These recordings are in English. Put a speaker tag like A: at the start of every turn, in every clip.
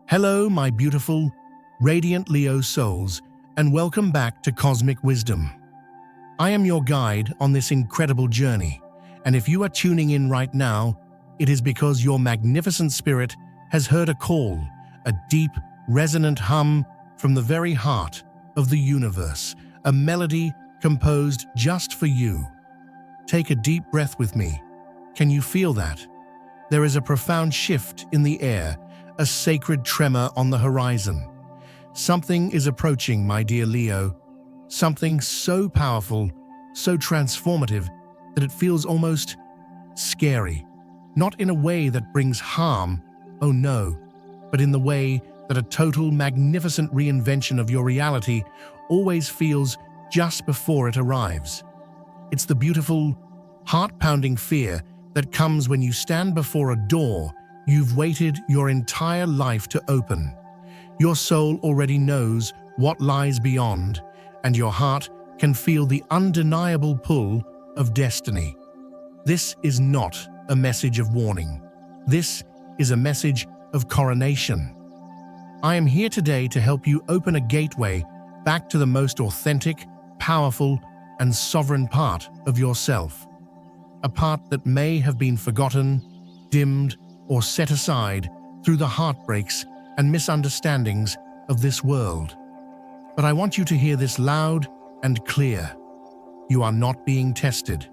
A: Hello, my beautiful, radiant Leo souls, and welcome back to Cosmic Wisdom. I am your guide on this incredible journey, and if you are tuning in right now, it is because your magnificent spirit has heard a call, a deep, resonant hum from the very heart of the universe, a melody composed just for you. Take a deep breath with me. Can you feel that? There is a profound shift in the air, a sacred tremor on the horizon. Something is approaching, my dear Leo. Something so powerful, so transformative, that it feels almost scary. Not in a way that brings harm, oh no, but in the way that a total, magnificent reinvention of your reality always feels just before it arrives. It's the beautiful, heart-pounding fear that comes when you stand before a door you've waited your entire life to open. Your soul already knows what lies beyond, and your heart can feel the undeniable pull of destiny. This is not a message of warning. This is a message of coronation. I am here today to help you open a gateway back to the most authentic, powerful, and sovereign part of yourself. A part that may have been forgotten, dimmed, or set aside through the heartbreaks and misunderstandings of this world. But I want you to hear this loud and clear. You are not being tested.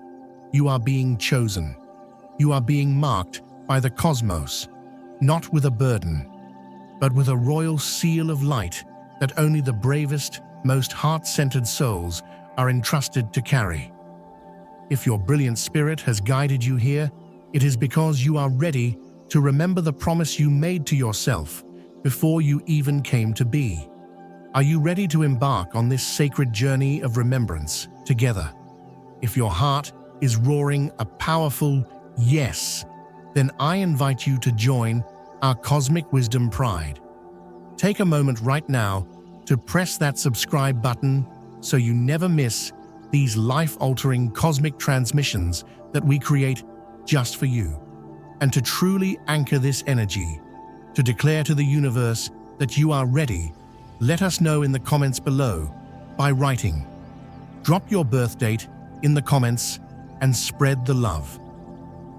A: You are being chosen. You are being marked by the cosmos, not with a burden, but with a royal seal of light that only the bravest, most heart-centered souls are entrusted to carry. If your brilliant spirit has guided you here, it is because you are ready to remember the promise you made to yourself before you even came to be. Are you ready to embark on this sacred journey of remembrance together? If your heart is roaring a powerful yes, then I invite you to join our Cosmic Wisdom Pride. Take a moment right now to press that subscribe button so you never miss these life-altering cosmic transmissions that we create just for you. And to truly anchor this energy, to declare to the universe that you are ready, let us know in the comments below by writing. Drop your birth date in the comments and spread the love.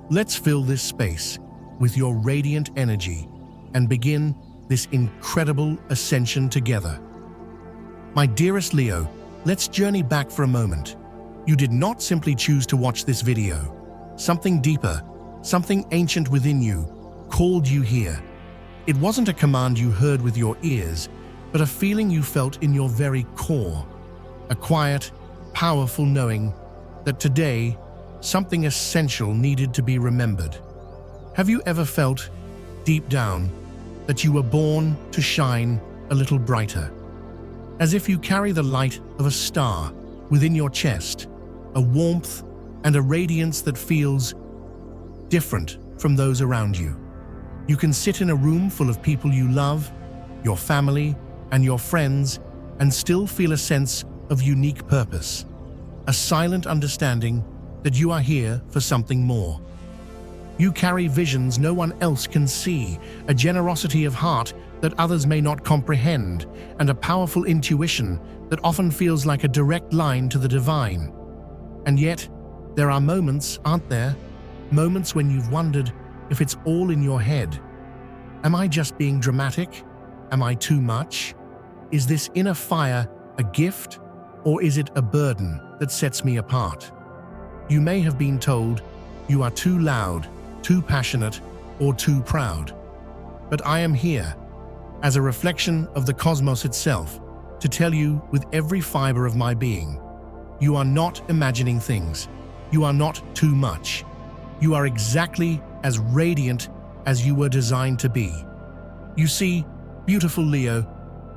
A: Let's fill this space with your radiant energy and begin this incredible ascension together. My dearest Leo, let's journey back for a moment. You did not simply choose to watch this video. Something deeper, something ancient within you called you here. It wasn't a command you heard with your ears, but a feeling you felt in your very core. A quiet, powerful knowing that today, something essential needed to be remembered. Have you ever felt, deep down, that you were born to shine a little brighter? As if you carry the light of a star within your chest, a warmth and a radiance that feels different from those around you. You can sit in a room full of people you love, your family, and your friends, and still feel a sense of unique purpose, a silent understanding that you are here for something more. You carry visions no one else can see, a generosity of heart that others may not comprehend, and a powerful intuition that often feels like a direct line to the divine. And yet, there are moments, aren't there? Moments when you've wondered if it's all in your head. Am I just being dramatic? Am I too much? Is this inner fire a gift, or is it a burden that sets me apart? You may have been told you are too loud, too passionate, or too proud. But I am here, as a reflection of the cosmos itself, to tell you with every fiber of my being, you are not imagining things. You are not too much. You are exactly as radiant as you were designed to be. You see, beautiful Leo,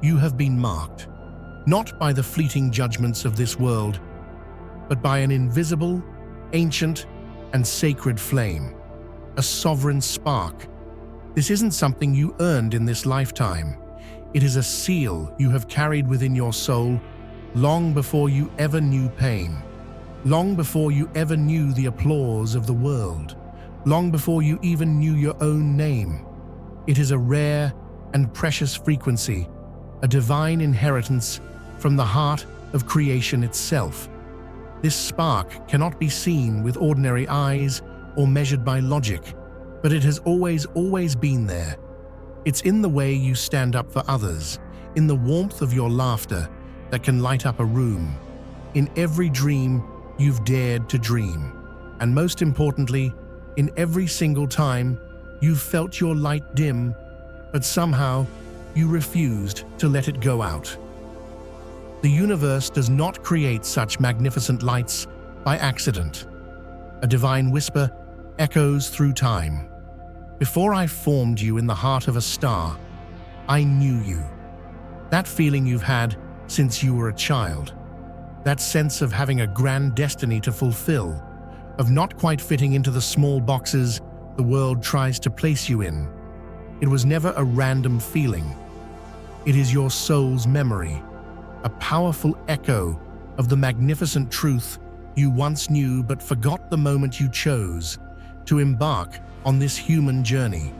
A: you have been marked, not by the fleeting judgments of this world, but by an invisible, ancient, and sacred flame, a sovereign spark. This isn't something you earned in this lifetime. It is a seal you have carried within your soul long before you ever knew pain, long before you ever knew the applause of the world, long before you even knew your own name. It is a rare, and precious frequency, a divine inheritance from the heart of creation itself. This spark cannot be seen with ordinary eyes or measured by logic, but it has always been there. It's in the way you stand up for others, in the warmth of your laughter that can light up a room, in every dream you've dared to dream, and most importantly, in every single time you've felt your light dim, but somehow you refused to let it go out. The universe does not create such magnificent lights by accident. A divine whisper echoes through time. Before I formed you in the heart of a star, I knew you. That feeling you've had since you were a child. That sense of having a grand destiny to fulfill, of not quite fitting into the small boxes the world tries to place you in. It was never a random feeling. It is your soul's memory, a powerful echo of the magnificent truth you once knew but forgot the moment you chose to embark on this human journey.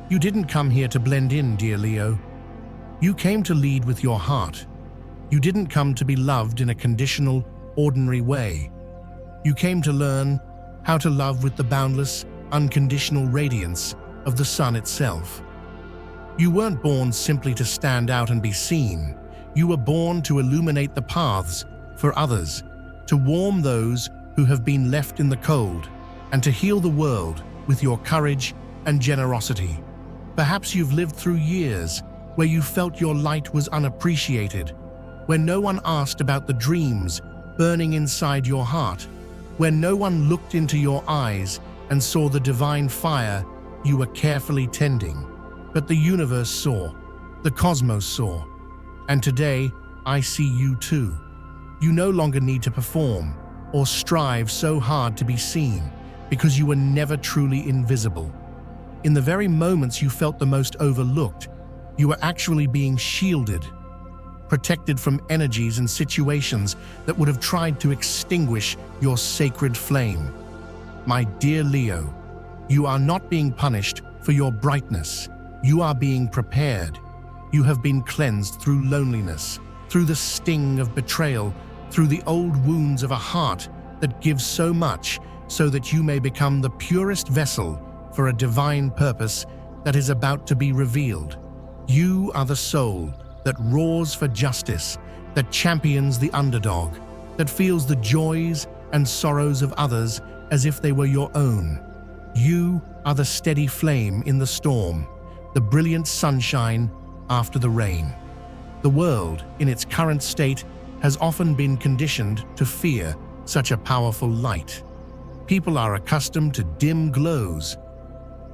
A: You didn't come here to blend in, dear Leo. You came to lead with your heart. You didn't come to be loved in a conditional, ordinary way. You came to learn how to love with the boundless, unconditional radiance of the sun itself. You weren't born simply to stand out and be seen. You were born to illuminate the paths for others, to warm those who have been left in the cold, and to heal the world with your courage and generosity. Perhaps you've lived through years where you felt your light was unappreciated, where no one asked about the dreams burning inside your heart, where no one looked into your eyes and saw the divine fire you were carefully tending. But the universe saw, the cosmos saw, and today I see you too. You no longer need to perform or strive so hard to be seen, because you were never truly invisible. In the very moments you felt the most overlooked, you were actually being shielded, protected from energies and situations that would have tried to extinguish your sacred flame. My dear Leo, you are not being punished for your brightness. You are being prepared. You have been cleansed through loneliness, through the sting of betrayal, through the old wounds of a heart that gives so much, so that you may become the purest vessel for a divine purpose that is about to be revealed. You are the soul that roars for justice, that champions the underdog, that feels the joys and sorrows of others as if they were your own. You are the steady flame in the storm, the brilliant sunshine after the rain. The world, in its current state, has often been conditioned to fear such a powerful light. People are accustomed to dim glows,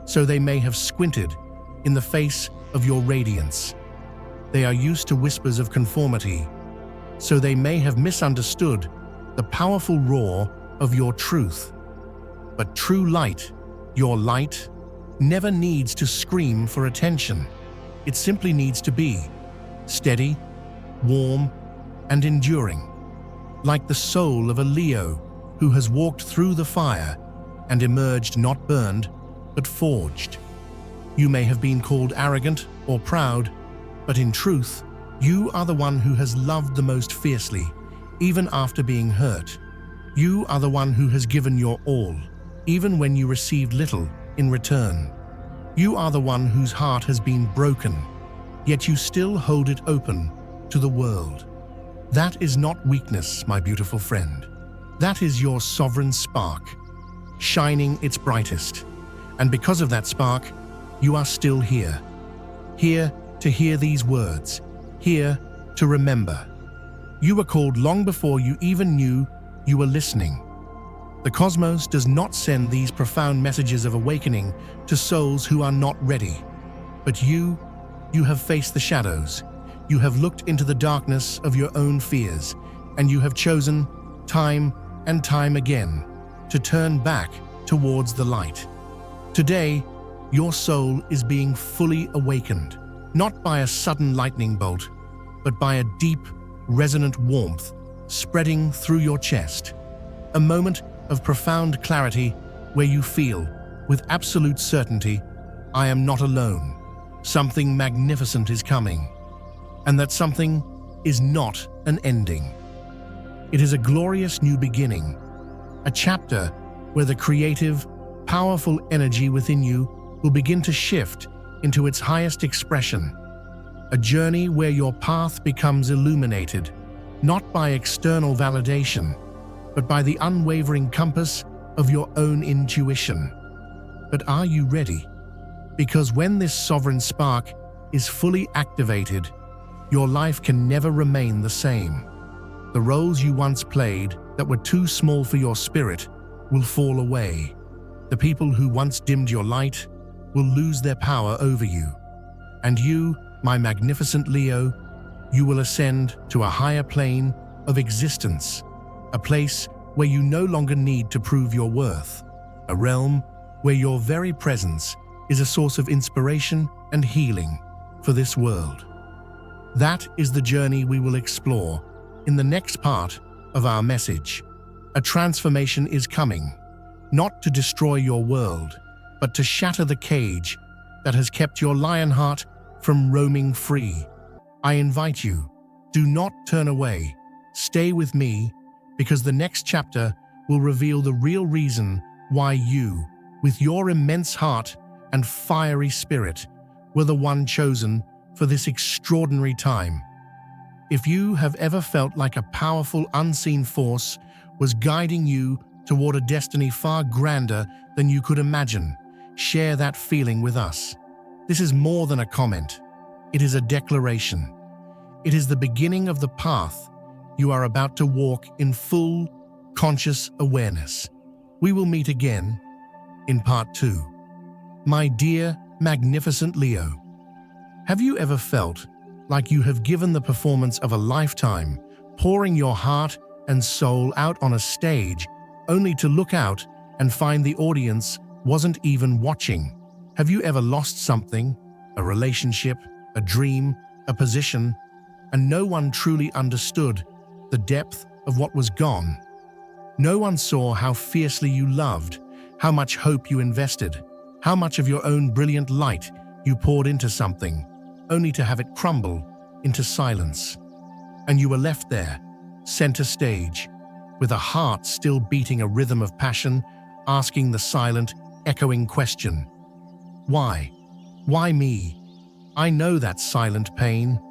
A: so they may have squinted in the face of your radiance. They are used to whispers of conformity, so they may have misunderstood the powerful roar of your truth. But true light, your light, never needs to scream for attention. It simply needs to be steady, warm, and enduring, like the soul of a Leo who has walked through the fire and emerged not burned, but forged. You may have been called arrogant or proud, but in truth, you are the one who has loved the most fiercely, even after being hurt. You are the one who has given your all, even when you received little in return. You are the one whose heart has been broken, yet you still hold it open to the world. That is not weakness, my beautiful friend. That is your sovereign spark, shining its brightest. And because of that spark, you are still here. Here to hear these words, here to remember. You were called long before you even knew you were listening. The cosmos does not send these profound messages of awakening to souls who are not ready. But you have faced the shadows. You have looked into the darkness of your own fears, and you have chosen, time and time again, to turn back towards the light. Today, your soul is being fully awakened, not by a sudden lightning bolt, but by a deep, resonant warmth spreading through your chest. A moment of profound clarity where you feel, with absolute certainty, I am not alone. something magnificent is coming, and that something is not an ending. It is a glorious new beginning, a chapter where the creative, powerful energy within you will begin to shift into its highest expression, a journey where your path becomes illuminated, not by external validation, but by the unwavering compass of your own intuition. But are you ready? Because when this sovereign spark is fully activated, your life can never remain the same. The roles you once played that were too small for your spirit will fall away. The people who once dimmed your light will lose their power over you. And you, my magnificent Leo, you will ascend to a higher plane of existence, a place where you no longer need to prove your worth, a realm where your very presence is a source of inspiration and healing for this world. That is the journey we will explore in the next part of our message. A transformation is coming, not to destroy your world, but to shatter the cage that has kept your lion heart from roaming free. I invite you, do not turn away. Stay with me, because the next chapter will reveal the real reason why you, with your immense heart and fiery spirit, were the one chosen for this extraordinary time. If you have ever felt like a powerful unseen force was guiding you toward a destiny far grander than you could imagine, share that feeling with us. This is more than a comment. It is a declaration. It is the beginning of the path you are about to walk in full, conscious awareness. We will meet again in part 2. My dear, magnificent Leo, have you ever felt like you have given the performance of a lifetime, pouring your heart and soul out on a stage, only to look out and find the audience wasn't even watching? Have you ever lost something, a relationship, a dream, a position, and no one truly understood the depth of what was gone? No one saw how fiercely you loved, how much hope you invested, how much of your own brilliant light you poured into something, only to have it crumble into silence. And you were left there, center stage, with a heart still beating a rhythm of passion, asking the silent, echoing question, why? Why me? I know that silent pain.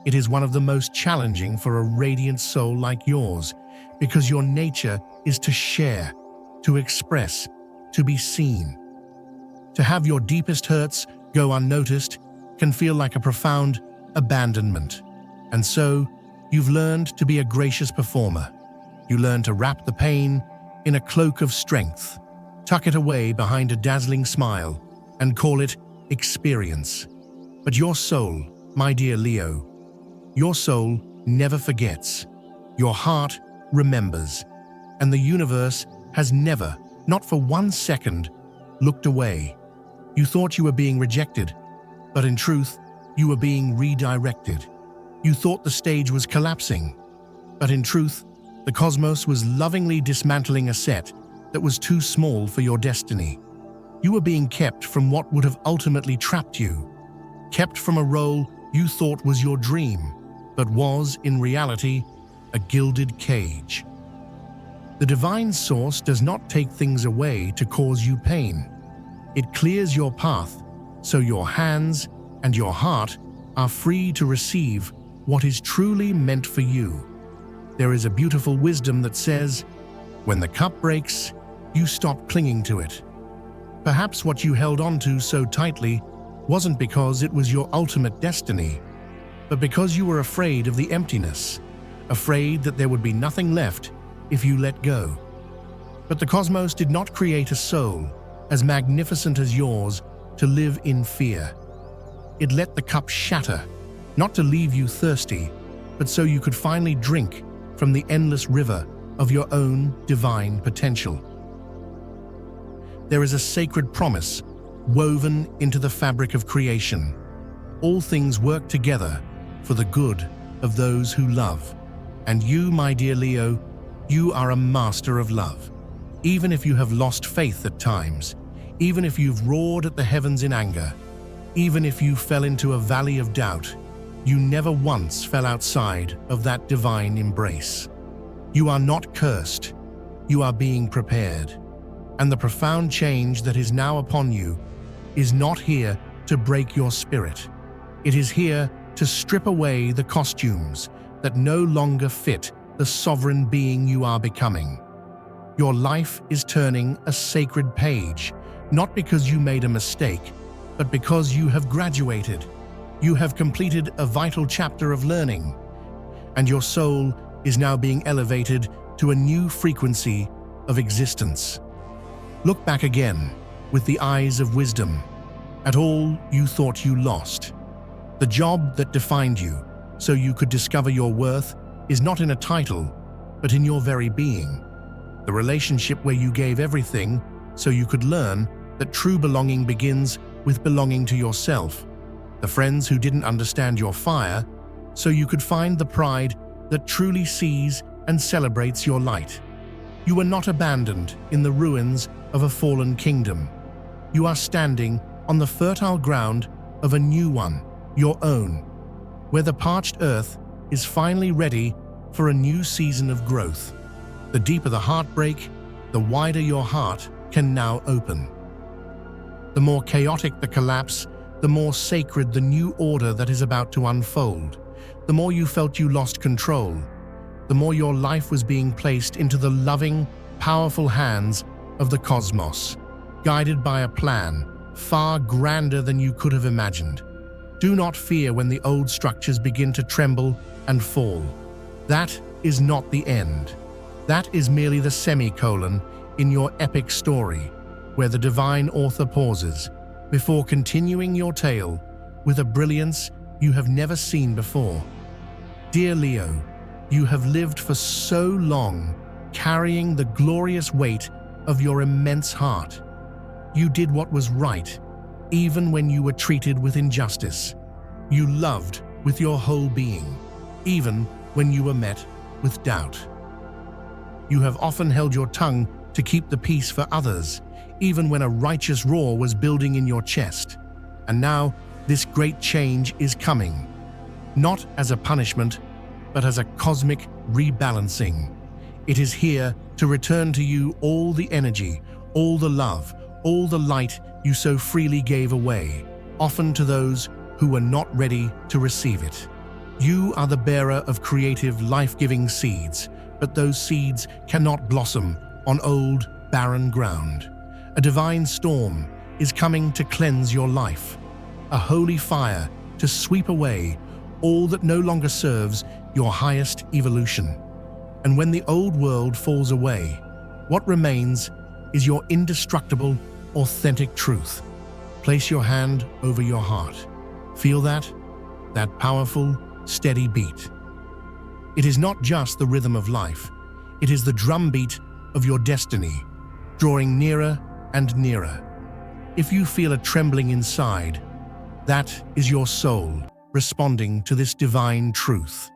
A: It is one of the most challenging for a radiant soul like yours, because your nature is to share, to express, to be seen. To have your deepest hurts go unnoticed can feel like a profound abandonment. And so, you've learned to be a gracious performer. You learn to wrap the pain in a cloak of strength, tuck it away behind a dazzling smile, and call it experience. But your soul, my dear Leo, your soul never forgets. Your heart remembers. And the universe has never, not for 1 second, looked away. You thought you were being rejected, but in truth, you were being redirected. You thought the stage was collapsing, but in truth, the cosmos was lovingly dismantling a set that was too small for your destiny. You were being kept from what would have ultimately trapped you, kept from a role you thought was your dream, but was, in reality, a gilded cage. The divine source does not take things away to cause you pain. It clears your path so your hands and your heart are free to receive what is truly meant for you. There is a beautiful wisdom that says, when the cup breaks, you stop clinging to it. Perhaps what you held onto so tightly wasn't because it was your ultimate destiny, but because you were afraid of the emptiness, afraid that there would be nothing left if you let go. But the cosmos did not create a soul as magnificent as yours to live in fear. It let the cup shatter, not to leave you thirsty, but so you could finally drink from the endless river of your own divine potential. There is a sacred promise woven into the fabric of creation. All things work together for the good of those who love. And you, my dear Leo, you are a master of love. Even if you have lost faith at times, even if you've roared at the heavens in anger, Even if you fell into a valley of doubt, you never once fell outside of that divine embrace. You are not cursed. You are being prepared. And the profound change that is now upon you is not here to break your spirit. It is here to strip away the costumes that no longer fit the sovereign being you are becoming. Your life is turning a sacred page, not because you made a mistake, but because you have graduated. You have completed a vital chapter of learning, and your soul is now being elevated to a new frequency of existence. Look back again with the eyes of wisdom at all you thought you lost. The job that defined you so you could discover your worth is not in a title, but in your very being. The relationship where you gave everything so you could learn that true belonging begins with belonging to yourself. The friends who didn't understand your fire so you could find the pride that truly sees and celebrates your light. You were not abandoned in the ruins of a fallen kingdom. You are standing on the fertile ground of a new one, your own, where the parched earth is finally ready for a new season of growth. The deeper the heartbreak, the wider your heart can now open. The more chaotic the collapse, the more sacred the new order that is about to unfold. The more you felt you lost control, the more your life was being placed into the loving, powerful hands of the cosmos, guided by a plan far grander than you could have imagined. Do not fear when the old structures begin to tremble and fall. That is not the end. That is merely the semicolon in your epic story, where the divine author pauses before continuing your tale with a brilliance you have never seen before. Dear Leo, you have lived for so long carrying the glorious weight of your immense heart. You did what was right, even when you were treated with injustice. You loved with your whole being, even when you were met with doubt. You have often held your tongue to keep the peace for others, even when a righteous roar was building in your chest. And now, this great change is coming, not as a punishment, but as a cosmic rebalancing. It is here to return to you all the energy, all the love, all the light you so freely gave away, often to those who were not ready to receive it. You are the bearer of creative, life-giving seeds, but those seeds cannot blossom on old, barren ground. A divine storm is coming to cleanse your life, a holy fire to sweep away all that no longer serves your highest evolution. And when the old world falls away, what remains is your indestructible, authentic truth. Place your hand over your heart. Feel that powerful, steady beat. It is not just the rhythm of life, it is the drumbeat of your destiny, drawing nearer and nearer. If you feel a trembling inside, that is your soul responding to this divine truth.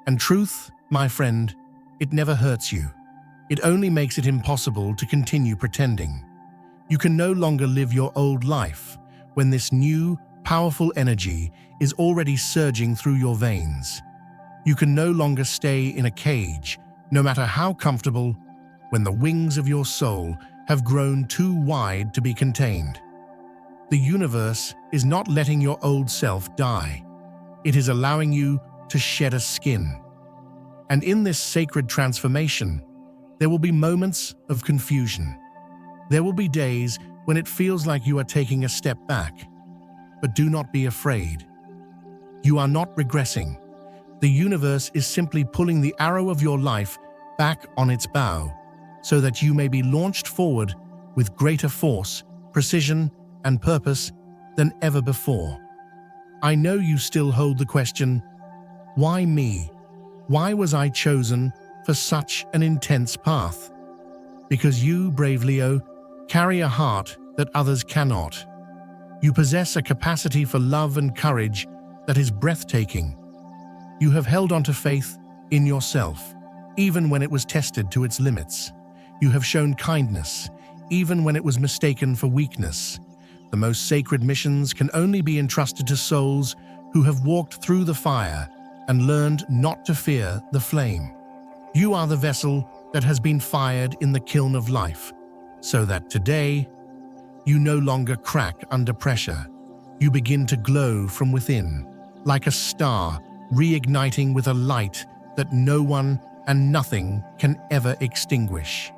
A: And truth, my friend, it never hurts you. It only makes it impossible to continue pretending. You can no longer live your old life when this new, powerful energy is already surging through your veins. You can no longer stay in a cage, no matter how comfortable, when the wings of your soul have grown too wide to be contained. The universe is not letting your old self die. It is allowing you to shed a skin. And in this sacred transformation, there will be moments of confusion. There will be days when it feels like you are taking a step back. But do not be afraid. You are not regressing. The universe is simply pulling the arrow of your life back on its bow, so that you may be launched forward with greater force, precision, and purpose than ever before. I know you still hold the question, why me? Why was I chosen for such an intense path? Because you, brave Leo, carry a heart that others cannot. You possess a capacity for love and courage that is breathtaking. You have held on to faith in yourself, even when it was tested to its limits. You have shown kindness, even when it was mistaken for weakness. The most sacred missions can only be entrusted to souls who have walked through the fire and learned not to fear the flame. You are the vessel that has been fired in the kiln of life, so that today you no longer crack under pressure. You begin to glow from within, like a star reigniting with a light that no one and nothing can ever extinguish.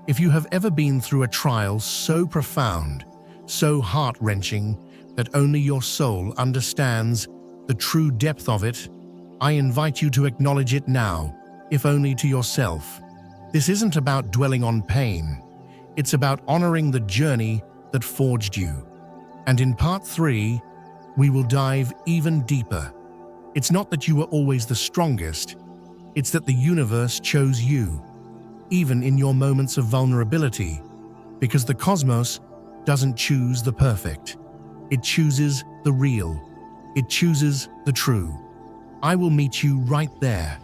A: If you have ever been through a trial so profound, so heart-wrenching that only your soul understands the true depth of it, I invite you to acknowledge it now, if only to yourself. This isn't about dwelling on pain. It's about honoring the journey that forged you. And in part 3, we will dive even deeper. It's not that you were always the strongest, it's that the universe chose you, even in your moments of vulnerability, because the cosmos doesn't choose the perfect. It chooses the real. It chooses the true. I will meet you right there,